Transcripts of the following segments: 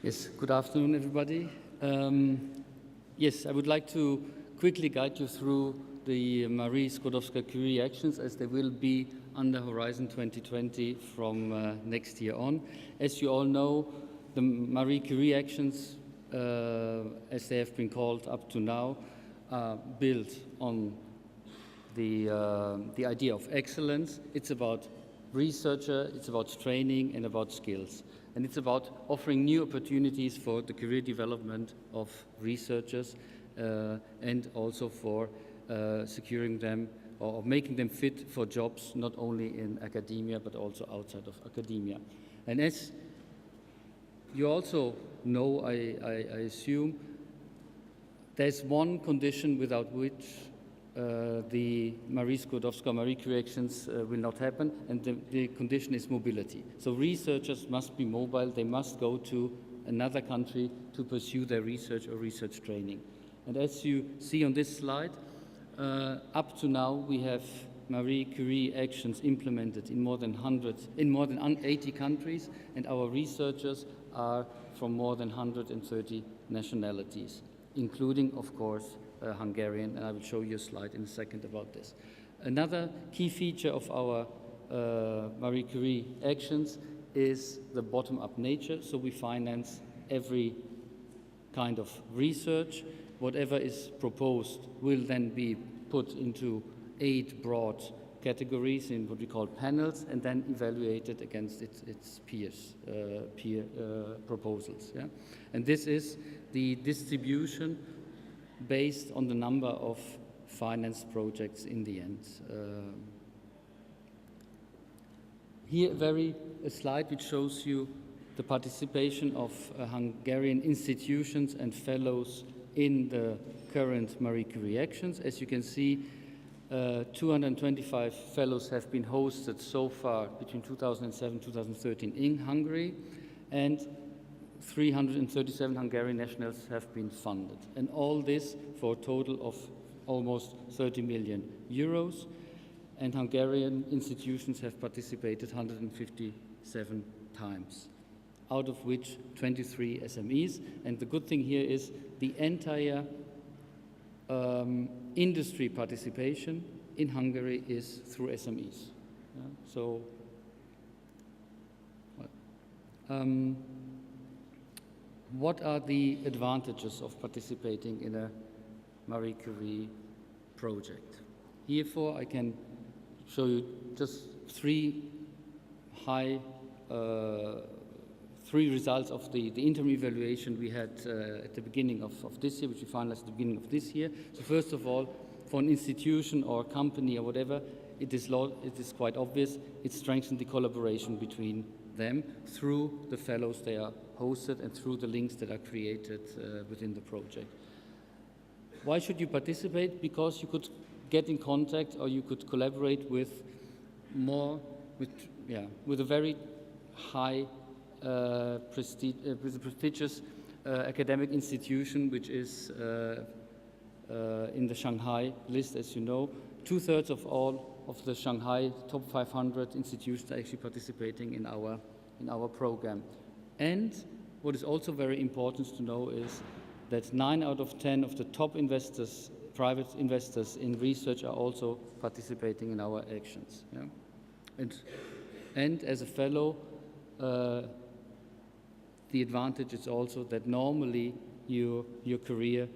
Yes, good afternoon, everybody. Yes, I would like to quickly guide you through the Marie Sklodowska Curie Actions as they will be under Horizon 2020 from next year on. As you all know, the Marie Curie Actions, as they have been called up to now, are built on the idea of excellence. It's about researcher, it's about training and about skills. And it's about offering new opportunities for the career development of researchers and also for securing them or making them fit for jobs not only in academia but also outside of academia. And as you also know, I assume, there's one condition without which the Marie Sklodowska Marie Curie Actions will not happen, and the condition is mobility. So researchers must be mobile, they must go to another country to pursue their research or research training. And as you see on this slide, up to now we have Marie Curie Actions implemented in more than 80 countries, and our researchers are from more than 130 nationalities, including, of course, Hungarian, and I will show you a slide in a second about this. Another key feature of our Marie Curie Actions is the bottom-up nature, so we finance every kind of research. Whatever is proposed will then be put into 8 broad categories in what we call panels, and then evaluated against its peer proposals. Yeah? And this is the distribution based on the number of financed projects in the end. Here a slide which shows you the participation of Hungarian institutions and fellows in the current Marie Curie Actions. As you can see, 225 fellows have been hosted so far between 2007 and 2013 in Hungary, and 337 Hungarian nationals have been funded. And all this for a total of almost 30 million euros. And Hungarian institutions have participated 157 times, out of which 23 SMEs. And the good thing here is the entire industry participation in Hungary is through SMEs. Yeah? So, what are the advantages of participating in a Marie Curie project? Herefore, I can show you just three results of the interim evaluation we had at the beginning of this year, which we finalized at the beginning of this year. So first of all, for an institution or company or whatever, it is quite obvious, it strengthens the collaboration between them through the fellows they are hosted and through the links that are created within the project. Why should you participate? Because you could get in contact or you could collaborate with a very high with a prestigious academic institution, which is in the Shanghai list, as you know. 2/3 of all of the Shanghai top 500 institutions are actually participating in our program. And what is also very important to know is that 9 out of 10 of the top investors, private investors in research, are also participating in our actions. Yeah? And as a fellow, the advantage is also that normally your career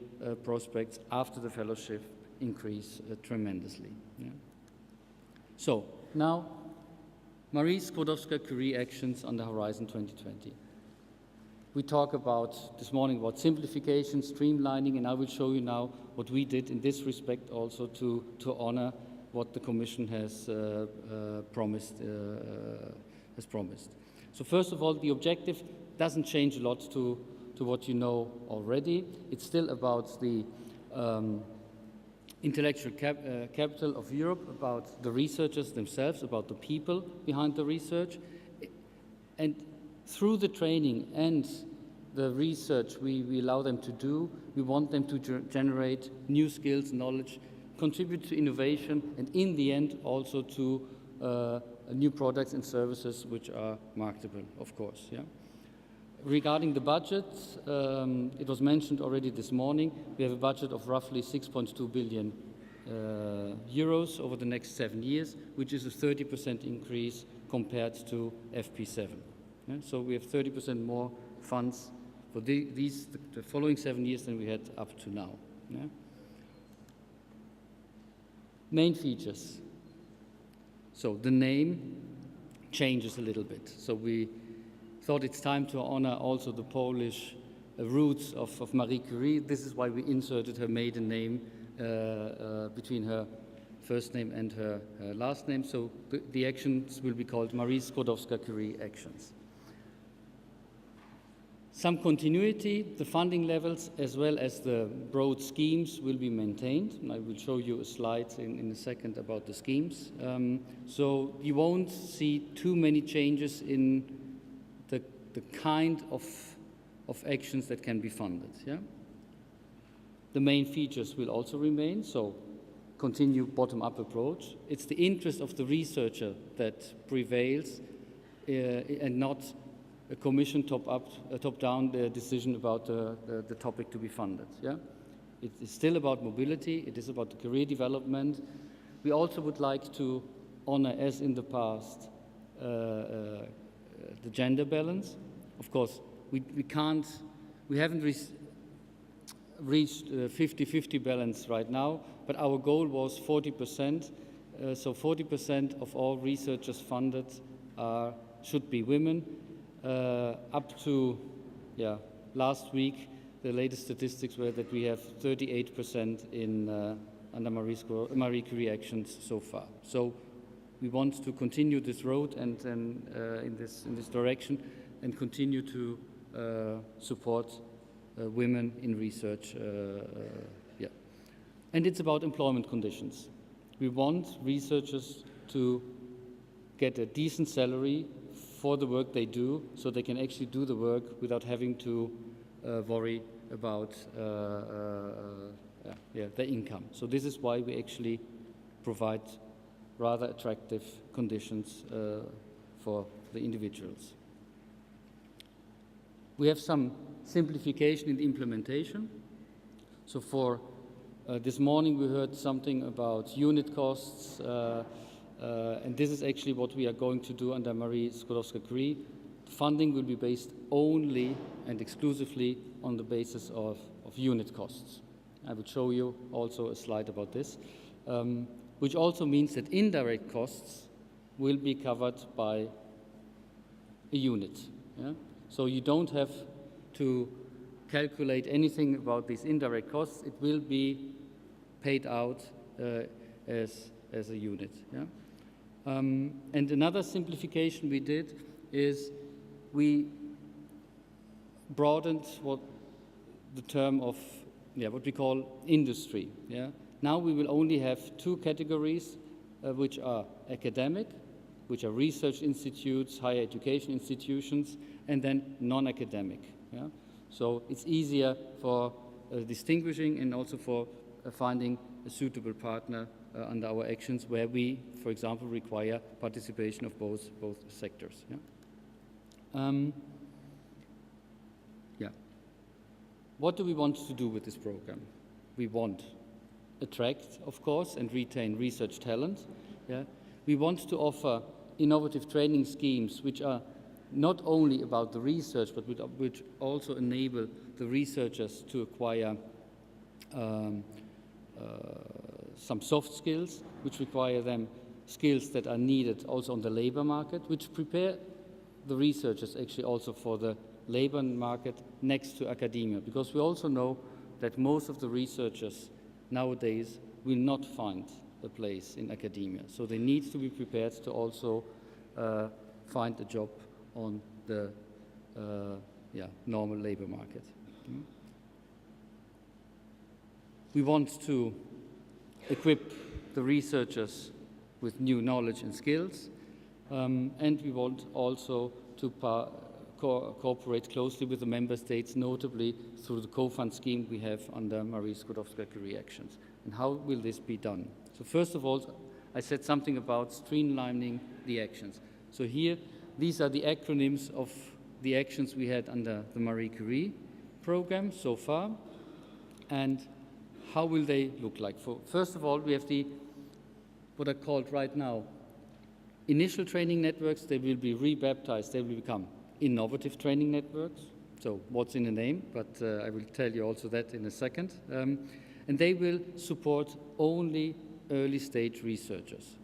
prospects after the fellowship increase tremendously. Yeah? So now, Marie Sklodowska Curie Actions on the Horizon 2020. We talk this morning about simplification, streamlining, and I will show you now what we did in this respect also to honor what the Commission has promised. So first of all, the objective doesn't change a lot to what you know already. It's still about the intellectual capital of Europe, about the researchers themselves, about the people behind the research. And through the training and the research we allow them to do, we want them to generate new skills, knowledge, contribute to innovation, and in the end also to new products and services which are marketable, of course. Yeah? Regarding the budget, it was mentioned already this morning, we have a budget of roughly 6.2 billion euros over the next 7 years, which is a 30% increase compared to FP7. Yeah? So we have 30% more funds for the following 7 years than we had up to now. Yeah? Main features. So the name changes a little bit. So we thought it's time to honor also the Polish roots of Marie Curie. This is why we inserted her maiden name between her first name and her last name. So the actions will be called Marie Sklodowska Curie Actions. Some continuity, the funding levels as well as the broad schemes will be maintained. And I will show you a slide in a second about the schemes. So you won't see too many changes in the kind of actions that can be funded. Yeah? The main features will also remain, so continue bottom-up approach. It's the interest of the researcher that prevails and not a commission top-down decision about the topic to be funded. Yeah? It is still about mobility, it is about the career development. We also would like to honor, as in the past, the gender balance. Of course, we haven't reached 50-50 balance right now, but our goal was 40%. So 40% of all researchers funded should be women. Up to last week, the latest statistics were that we have 38% in under Marie Curie Actions so far. So we want to continue this road and in this direction and continue to support women in research. And it's about employment conditions. We want researchers to get a decent salary for the work they do, so they can actually do the work without having to worry about their income. So this is why we actually provide rather attractive conditions for the individuals. We have some simplification in the implementation. So for this morning we heard something about unit costs, and this is actually what we are going to do under Marie Sklodowska Curie. Funding will be based only and exclusively on the basis of unit costs. I will show you also a slide about this, which also means that indirect costs will be covered by a unit. Yeah? So you don't have to calculate anything about these indirect costs. It will be paid out as a unit. Yeah? And another simplification we did is we broadened the term of what we call industry. Yeah? Now we will only have two categories, which are academic, which are research institutes, higher education institutions, and then non-academic. Yeah? So it's easier for distinguishing and also for finding a suitable partner under our actions where we, for example, require participation of both sectors. Yeah? What do we want to do with this program? We want attract, of course, and retain research talent. Yeah? We want to offer innovative training schemes which are not only about the research, but which also enable the researchers to acquire some soft skills, which require them skills that are needed also on the labor market, which prepare the researchers actually also for the labor market next to academia, because we also know that most of the researchers nowadays will not find a place in academia. So they need to be prepared to also find a job on the normal labor market. We want to equip the researchers with new knowledge and skills, and we want also to cooperate closely with the member states, notably through the co-fund scheme we have under Marie Sklodowska Curie Actions. And how will this be done? So first of all, I said something about streamlining the actions. So here, these are the acronyms of the actions we had under the Marie Curie program so far, and how will they look like? First of all, we have what are called right now initial training networks. They will be rebaptized. They will become innovative training networks. So what's in the name, but I will tell you also that in a second. And they will support only early stage researchers.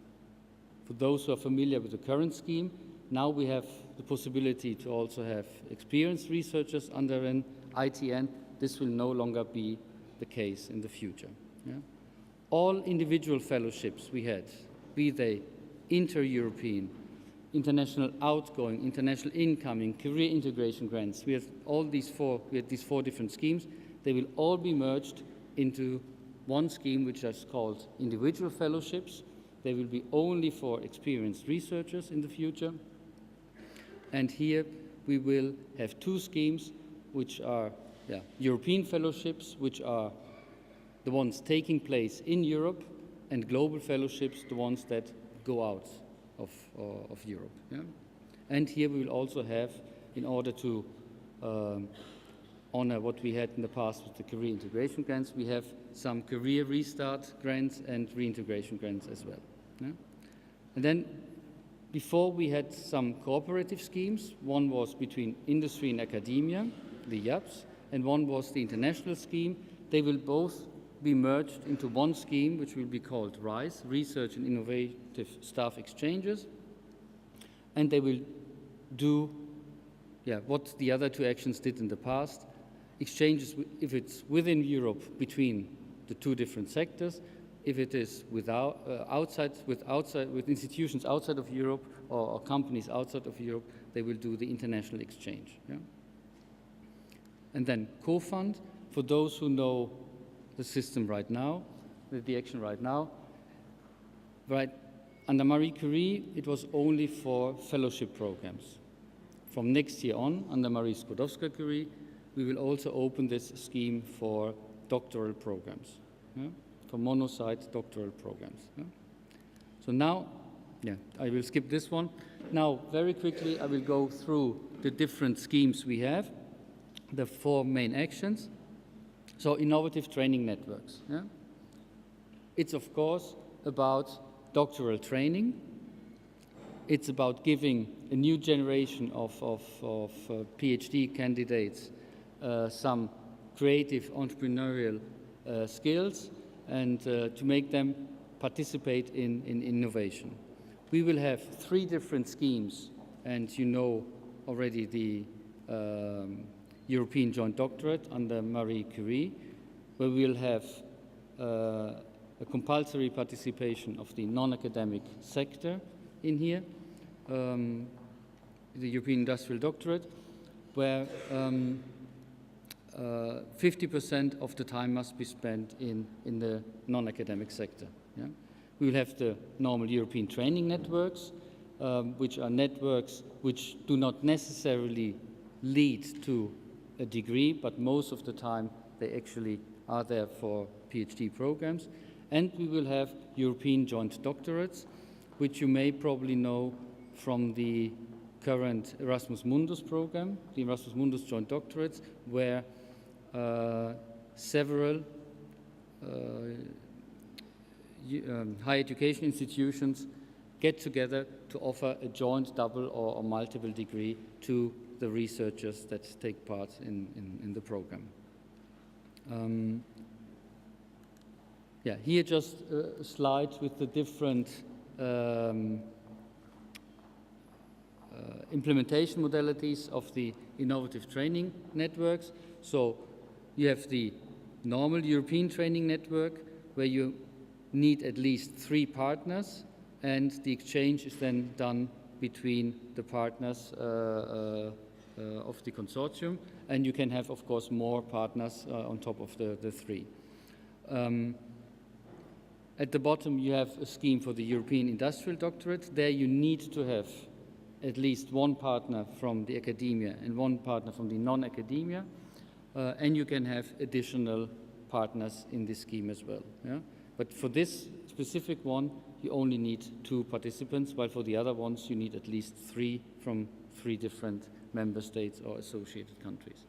For those who are familiar with the current scheme, now we have the possibility to also have experienced researchers under an ITN. This will no longer be the case in the future. Yeah? All individual fellowships we had, be they inter-European, international outgoing, international incoming, career integration grants, we had these four different schemes. They will all be merged into one scheme which is called individual fellowships. They will be only for experienced researchers in the future. And here we will have two schemes which are European fellowships, which are the ones taking place in Europe, and global fellowships, the ones that go out of Europe. Yeah? And here we will also have, in order to honor what we had in the past with the career integration grants, we have some career restart grants and reintegration grants as well. Yeah? And then before we had some cooperative schemes. One was between industry and academia, the YAPs, and one was the international scheme. They will both be merged into one scheme, which will be called RISE, Research and Innovative Staff Exchanges. And they will do what the other two actions did in the past, exchanges if it's within Europe between the two different sectors, if it is with institutions outside of Europe or companies outside of Europe, they will do the international exchange. Yeah? And then co-fund, for those who know the system right now, the action right now, right, under Marie Curie, it was only for fellowship programs. From next year on, under Marie Sklodowska Curie, we will also open this scheme for doctoral programs, for mono-site doctoral programs. So now, I will skip this one. Now, very quickly, I will go through the different schemes we have, the four main actions. So, innovative training networks. Yeah? It's, of course, about doctoral training. It's about giving a new generation of PhD candidates some creative entrepreneurial skills and to make them participate in innovation. We will have three different schemes, and you know already the European Joint Doctorate under Marie Curie, where we will have a compulsory participation of the non-academic sector in here, the European Industrial Doctorate, where 50% of the time must be spent in the non-academic sector. Yeah? We will have the normal European training networks, which are networks which do not necessarily lead to a degree, but most of the time they actually are there for PhD programs. And we will have European Joint Doctorates, which you may probably know from the current Erasmus Mundus program, the Erasmus Mundus Joint Doctorates, where several higher education institutions get together to offer a joint double or multiple degree to the researchers that take part in the program. Here just a slide with the different implementation modalities of the innovative training networks. So you have the normal European training network, where you need at least 3 partners, and the exchange is then done between the partners of the consortium, and you can have, of course, more partners on top of the 3. At the bottom, you have a scheme for the European Industrial Doctorate. There you need to have at least 1 partner from the academia and 1 partner from the non-academia, and you can have additional partners in this scheme as well. Yeah? But for this specific one, you only need 2 participants, while for the other ones, you need at least 3 from 3 different member states or associated countries.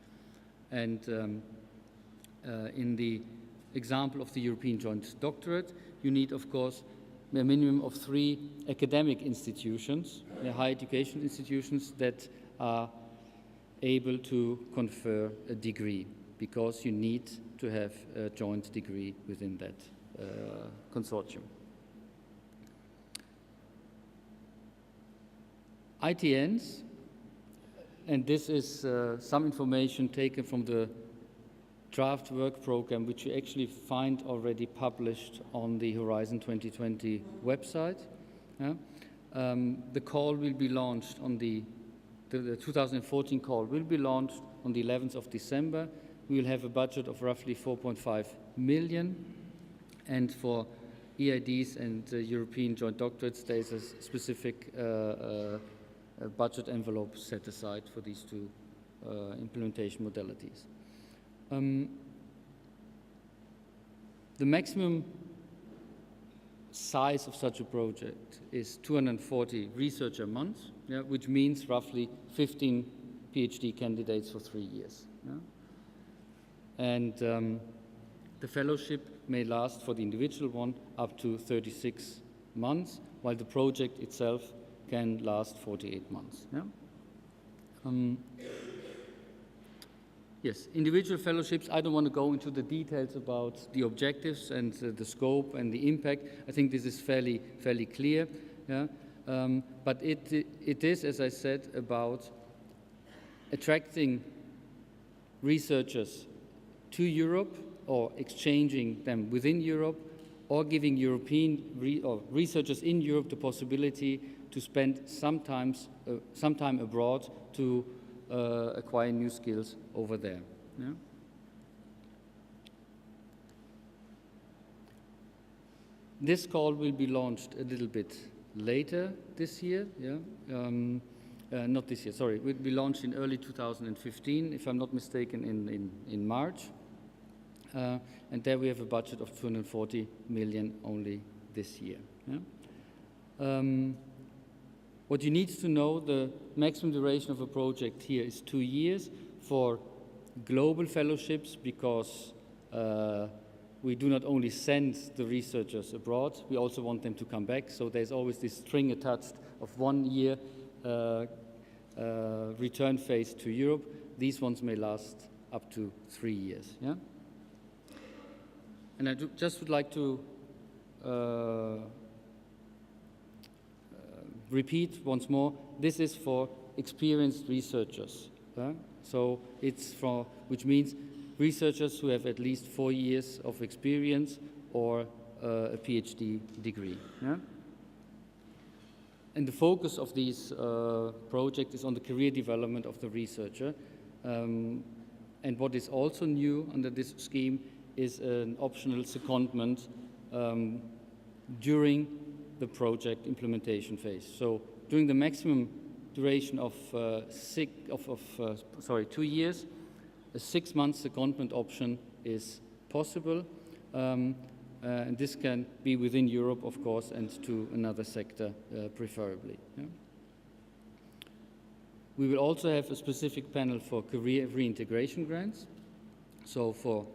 And in the example of the European Joint Doctorate, you need, of course, a minimum of 3 academic institutions, higher education institutions that are able to confer a degree, because you need to have a joint degree within that consortium. ITNs, and this is some information taken from the draft work program, which you actually find already published on the Horizon 2020 website. The call will be launched on the 2014 call will be launched on the 11th of December. We will have a budget of roughly 4.5 million. And for EIDs and European Joint Doctorates, there is a specific budget envelope set aside for these 2 implementation modalities. The maximum size of such a project is 240 researcher months, which means roughly 15 PhD candidates for 3 years. And the fellowship may last for the individual one up to 36 months, while the project itself can last 48 months. Yes, individual fellowships, I don't want to go into the details about the objectives and the scope and the impact. I think this is fairly clear. But it is, as I said, about attracting researchers to Europe or exchanging them within Europe, or giving European researchers in Europe the possibility to spend some time abroad to acquire new skills over there. This call will be launched a little bit later this year. Not this year, sorry. It will be launched in early 2015, if I'm not mistaken, in March. And there we have a budget of 240 million only this year. What you need to know, the maximum duration of a project here is 2 years for global fellowships, because we do not only send the researchers abroad, we also want them to come back. So there's always this string attached of 1 year return phase to Europe. These ones may last up to 3 years. And I just would like to repeat once more, this is for experienced researchers. So it's for, which means researchers who have at least 4 years of experience or a PhD degree. And the focus of these project is on the career development of the researcher. And what is also new under this scheme is an optional secondment during the project implementation phase. So during the maximum duration of 2 years, a 6-month secondment option is possible. And this can be within Europe, of course, and to another sector, preferably. We will also have a specific panel for career reintegration grants. So for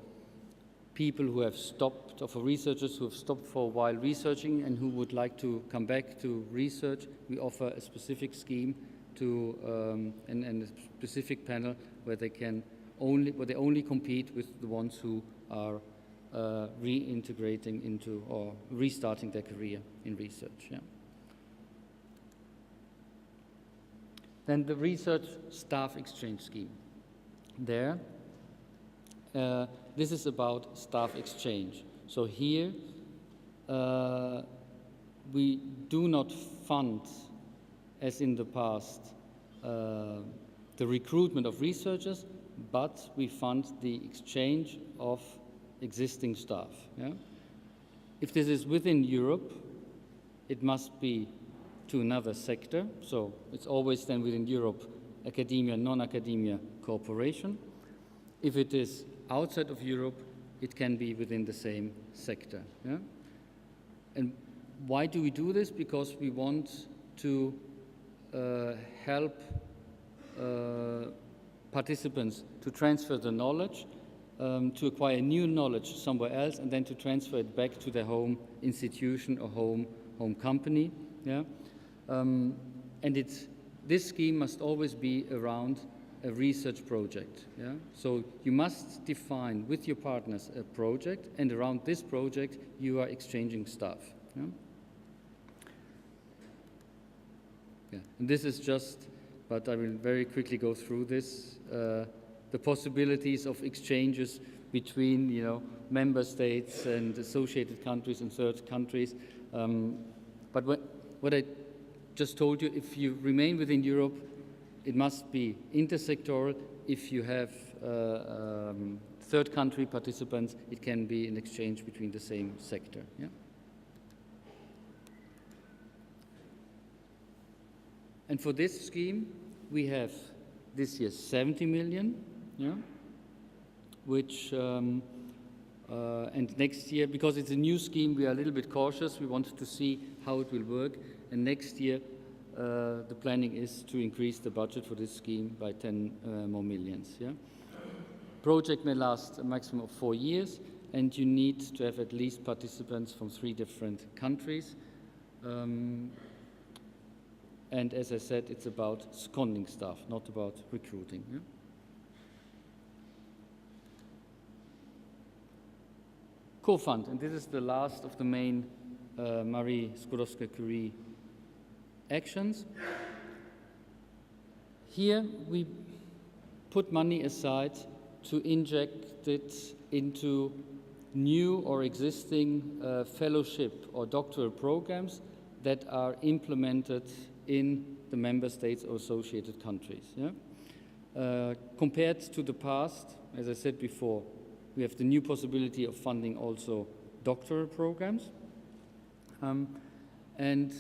people who have stopped, or for researchers who have stopped for a while researching and who would like to come back to research, we offer a specific scheme to and a specific panel where they only compete with the ones who are reintegrating into or restarting their career in research. Then the research staff exchange scheme. There, this is about staff exchange. So here, we do not fund, as in the past, the recruitment of researchers, but we fund the exchange of existing staff. If this is within Europe, it must be to another sector. So it's always then within Europe, academia, non-academia cooperation. If it is outside of Europe, it can be within the same sector. And why do we do this? Because we want to help participants to transfer the knowledge, to acquire new knowledge somewhere else, and then to transfer it back to their home institution or home company. Yeah? And this scheme must always be around a research project. Yeah? So you must define with your partners a project, and around this project you are exchanging stuff. Yeah? Yeah. And this is just, but I will very quickly go through this, the possibilities of exchanges between, member states and associated countries and third countries. But what I just told you, if you remain within Europe, it must be intersectoral. If you have third country participants, it can be an exchange between the same sector. Yeah? And for this scheme, we have this year 70 million, yeah? Which, and next year, because it's a new scheme, we are a little bit cautious. We want to see how it will work. And next year, the planning is to increase the budget for this scheme by 10 more millions. Yeah? Project may last a maximum of 4 years, and you need to have at least participants from 3 different countries. And as I said, it's about seconding staff, not about recruiting. Yeah? Co-fund, and this is the last of the main Marie Sklodowska Curie actions. Here we put money aside to inject it into new or existing fellowship or doctoral programs that are implemented in the member states or associated countries. Yeah? Compared to the past, as I said before, we have the new possibility of funding also doctoral programs. And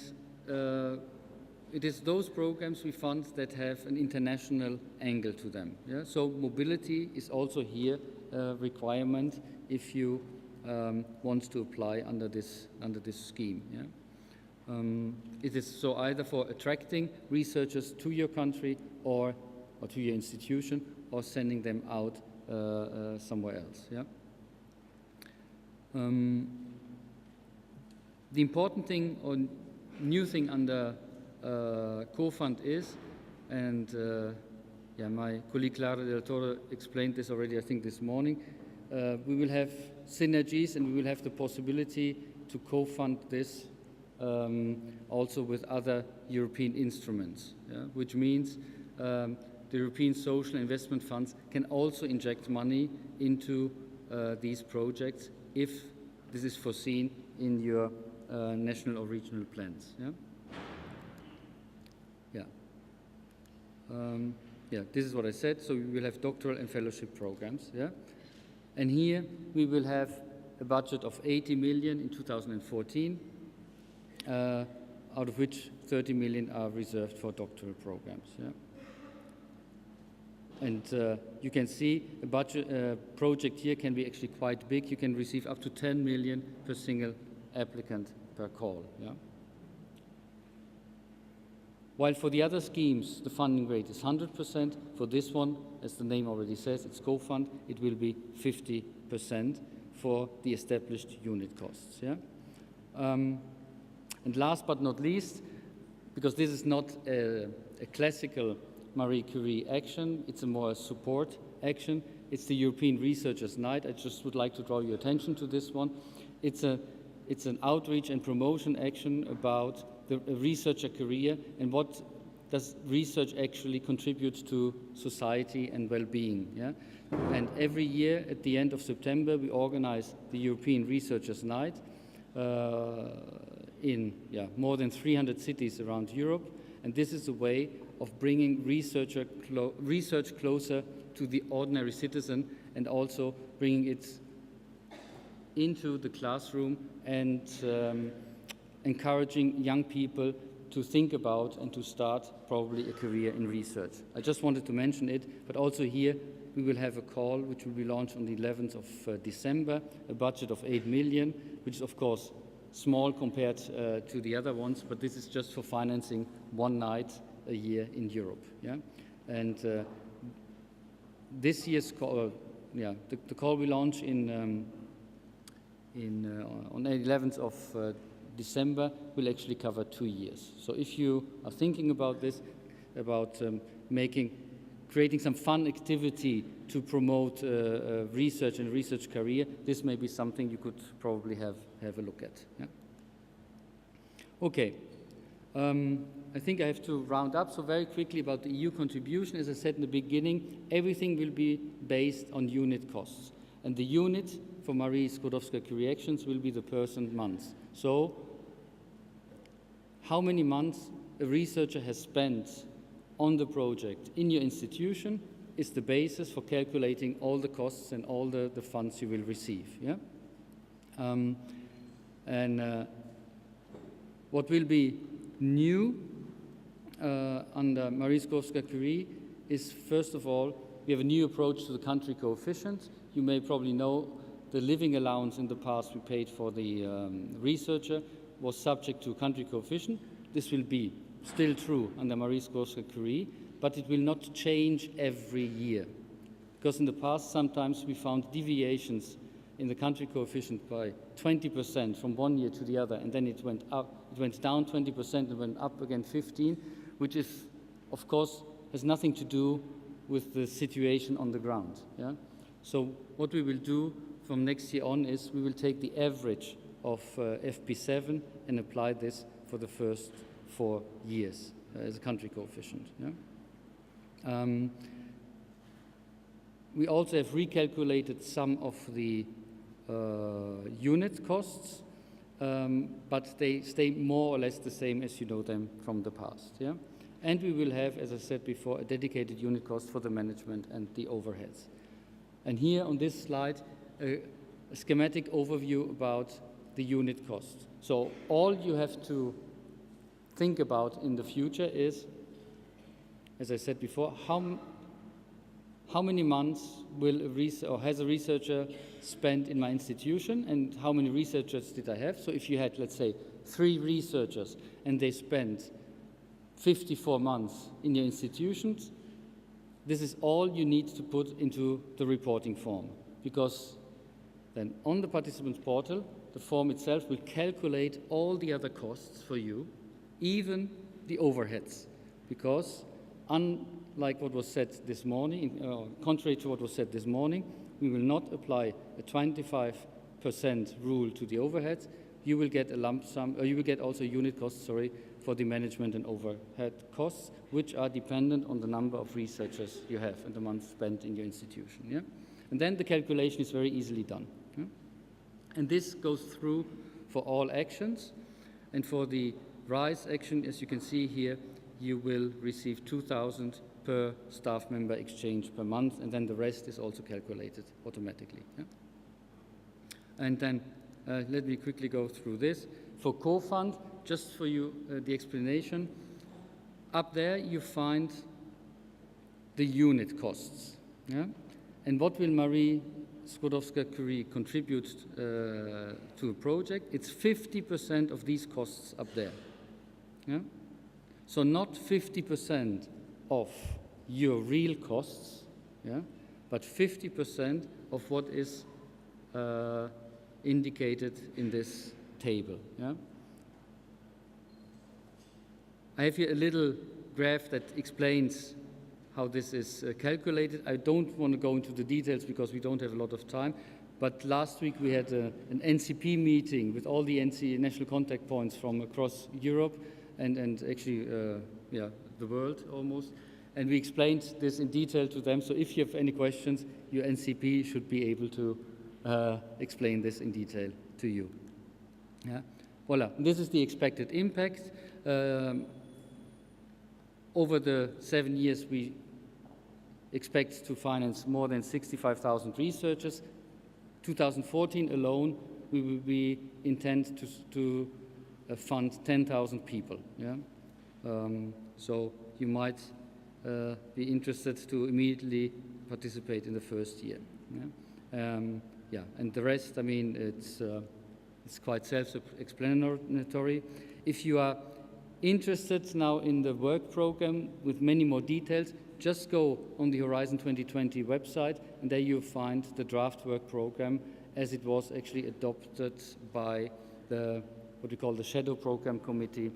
it is those programs we fund that have an international angle to them. Yeah? So mobility is also here a requirement if you want to apply under this scheme. Yeah? It is so either for attracting researchers to your country or to your institution, or sending them out somewhere else. Yeah? The important thing or new thing under co-fund is, and my colleague Clara del Toro explained this already, I think, this morning, we will have synergies and we will have the possibility to co-fund this also with other European instruments, yeah? Which means the European social investment funds can also inject money into these projects if this is foreseen in your national or regional plans. Yeah? This is what I said. So we will have doctoral and fellowship programs. Yeah? And here we will have a budget of 80 million in 2014, out of which 30 million are reserved for doctoral programs. Yeah? And you can see a budget project here can be actually quite big. You can receive up to 10 million per single applicant per call. Yeah? While for the other schemes, the funding rate is 100%. For this one, as the name already says, it's co-fund, it will be 50% for the established unit costs. Yeah? And last but not least, because this is not a classical Marie Curie action, it's a more support action. It's the European Researchers' Night. I just would like to draw your attention to this one. It's an outreach and promotion action about the researcher career and what does research actually contribute to society and well-being. Yeah? And every year at the end of September, we organize the European Researchers' Night in more than 300 cities around Europe. And this is a way of bringing research closer to the ordinary citizen and also bringing it into the classroom and encouraging young people to think about and to start probably a career in research. I just wanted to mention it, but also here we will have a call which will be launched on the 11th of December, a budget of 8 million, which is of course small compared to the other ones, but this is just for financing one night a year in Europe. Yeah? And this year's call, the call we launch on the 11th of December will actually cover 2 years. So if you are thinking about this, about creating some fun activity to promote research and research career, this may be something you could probably have a look at. Yeah? Okay. I think I have to round up. So very quickly about the EU contribution. As I said in the beginning, everything will be based on unit costs. And the unit for Marie Sklodowska Curie Actions will be the person months. So how many months a researcher has spent on the project in your institution is the basis for calculating all the costs and all the funds you will receive. Yeah? What will be new under Marie Sklodowska Curie is, first of all, we have a new approach to the country coefficient. You may probably know the living allowance in the past we paid for the researcher was subject to country coefficient. This will be still true under Marie Sklodowska Curie, but it will not change every year. Because in the past, sometimes we found deviations in the country coefficient by 20% from one year to the other, and then it went up, it went down 20% and went up again 15%, which is, of course, has nothing to do with the situation on the ground. Yeah? So what we will do from next year on is we will take the average of FP7 and apply this for the first 4 years as a country coefficient. Yeah? We also have recalculated some of the unit costs, but they stay more or less the same as you know them from the past. Yeah? And we will have, as I said before, a dedicated unit cost for the management and the overheads. And here on this slide, a schematic overview about the unit cost. So all you have to think about in the future is, as I said before, how many months will has a researcher spent in my institution, and how many researchers did I have? So if you had, let's say, 3 researchers and they spent 54 months in your institutions, this is all you need to put into the reporting form, because then on the participants portal, the form itself will calculate all the other costs for you, even the overheads, because unlike what was said this morning, contrary to what was said this morning, we will not apply a 25% rule to the overheads. You will get a lump sum, or you will get also unit costs, for the management and overhead costs, which are dependent on the number of researchers you have and the months spent in your institution. Yeah? And then the calculation is very easily done. Yeah? And this goes through for all actions. And for the RISE action, as you can see here, you will receive 2,000 per staff member exchange per month, and then the rest is also calculated automatically. Yeah? And then let me quickly go through this. For co-fund, just for you, the explanation, up there you find the unit costs. Yeah? And what will Marie Sklodowska Curie contribute to a project? It's 50% of these costs up there. Yeah? So not 50% of your real costs, yeah? But 50% of what is indicated in this table. Yeah? I have here a little graph that explains how this is calculated. I don't want to go into the details because we don't have a lot of time, but last week we had an NCP meeting with all the national contact points from across Europe and actually the world almost, and we explained this in detail to them. So if you have any questions, your NCP should be able to explain this in detail to you. Yeah? Voila, this is the expected impact. Over the 7 years, we expect to finance more than 65,000 researchers. 2014 alone, we intend to fund 10,000 people. Yeah? So you might be interested to immediately participate in the first year. Yeah? And the rest, I mean, it's quite self-explanatory. If you are interested now in the work program with many more details, just go on the Horizon 2020 website, and there you find the draft work program as it was actually adopted by what we call the Shadow Program Committee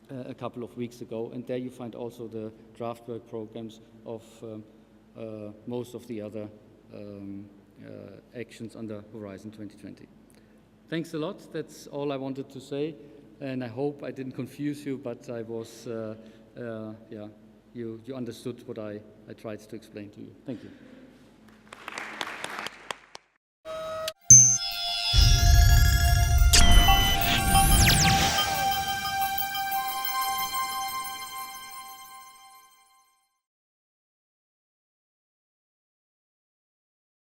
a couple of weeks ago. And there you find also the draft work programs of most of the other actions under Horizon 2020. Thanks a lot. That's all I wanted to say. And I hope I didn't confuse you, but I was, you understood what I tried to explain to you. Thank you.